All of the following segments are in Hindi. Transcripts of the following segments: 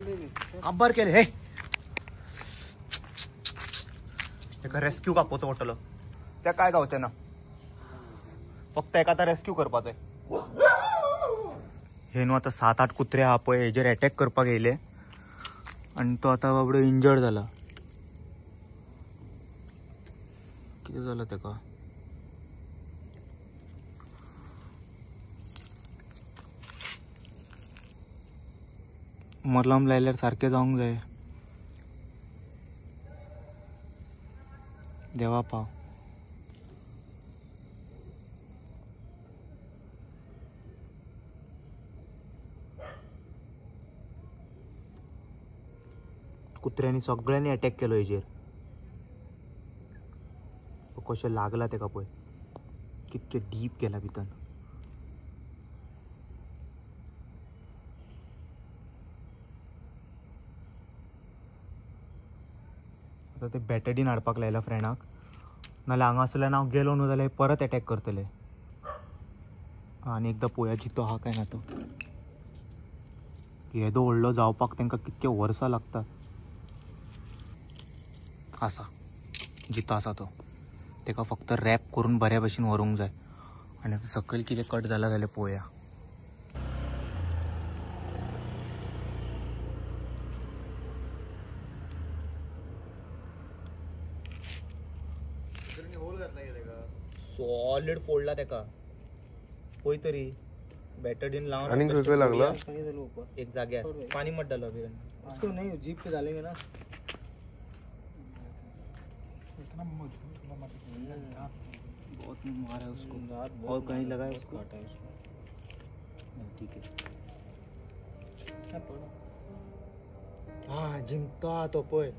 काबार केले हे एका रेस्क्यू कापोचं वाटलं त्या काय जावचें ना फक्त एका आता रेस्क्यू करपाचें हे न्हू आता 7-8 कुत्रे हा पळय हेजेर अटॅक करपाक येयले आणि तो आता बाबडो इंजर्ड जाला कितें जालां तेका मरलम लायल्यार सारकें जावंक जाय देवा पाव कुत्र्यांनी सगळ्यांनी अटॅक केलो हेजेर कशें लागला तेका पळय कितके डीप गेला भितर आता ते बॅटडीन हाडपाक लायला फ्रेंडाक नाल्यार हांगा आसल्यार हांव गेलो न्हू जाल्यार परत अटॅक करतले आनी एकदां पळोवया जितो हा काय ना तो येदो व्हडलो जावपाक तांकां कितके वर्सां लागता आसा जितो आसा तो तेका फक्त रॅप करून बऱ्या भशेन व्हरूंक जाय आनी आतां सकयल कितें कट जाला जाल्यार पळोवया सॉलिड फोडला तेका पळय तरी बॅटडीन लावन आणि खंय लागला एक जाग्यार पाणी मड्डलो बी उसको नहीं जीप पे डालेंगे ना बहुत मारा है उसको और कहीं लगा है उसको काटा है उसको ठीक है हाँ जिंता तो पळय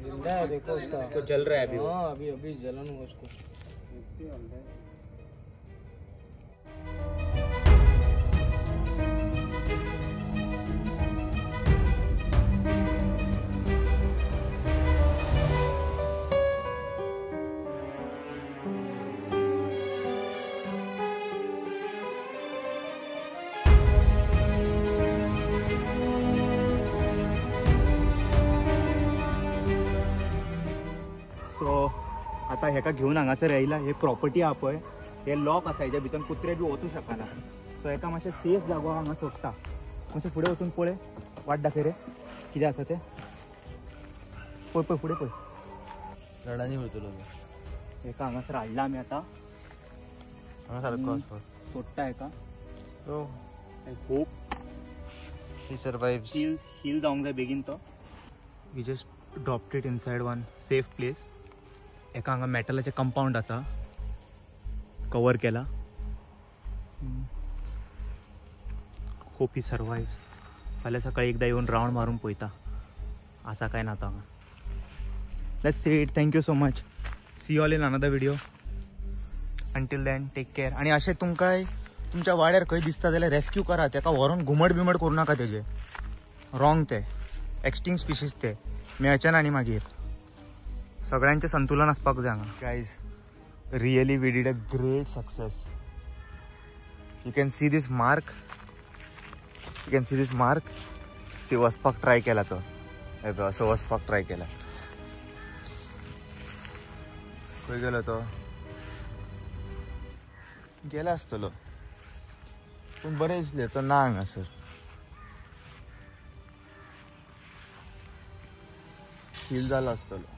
जिंदा है देखो उसका तो जल रहा है अभी हाँ अभी जलन हुआ उसको सो आता हेका घेऊन हांगासर येयला हे प्रॉपर्टी हा पळय हे लॉक आसा हेच्या भितर कुत्रे बी वचूं शकना सो हेका मातशें सेफ जागो हांगा सोडटा मातशें फुडें वचून पळय वाट दाखय रे कितें आसा तें पळय पळय फुडें पळय झाडांनी वयतलो हेका हांगासर हाडला आमी आतां हांगा सारको सोडटा हेका so I hope he survives हील जावंक जाय बेगीन तो we just dropped it inside one safe place एका हांगा मेटलाचें कंपाउंड आसा कवर केला होप ही सर्वाइव्स फाल्यां सकाळीं एकदां येवन रावंड मारून पळयता आसा काय ना तो हांगा let's see it thank you so much see all in another video until then take care आणि अशें तुमकांय तुमच्या वाड्यार खंय दिसता जाल्यार रेस्क्यू करा तेका व्हरून घुमट बिमट करूं नाका तेजें रॉंग ते एक्सटिंक्ट स्पिशीज ते मेळचे ना आनी मागीर सगळ्यांचें संतुलन आसपाक जाय हांगा guys really we did a great success you can see this mark सी वचपाक ट्राय केला तो असो वचपाक ट्राय केला खंय गेलो तो गेला आसतलो पूण बरें दिसलें तो ना हांगासर फील जालो आसतलो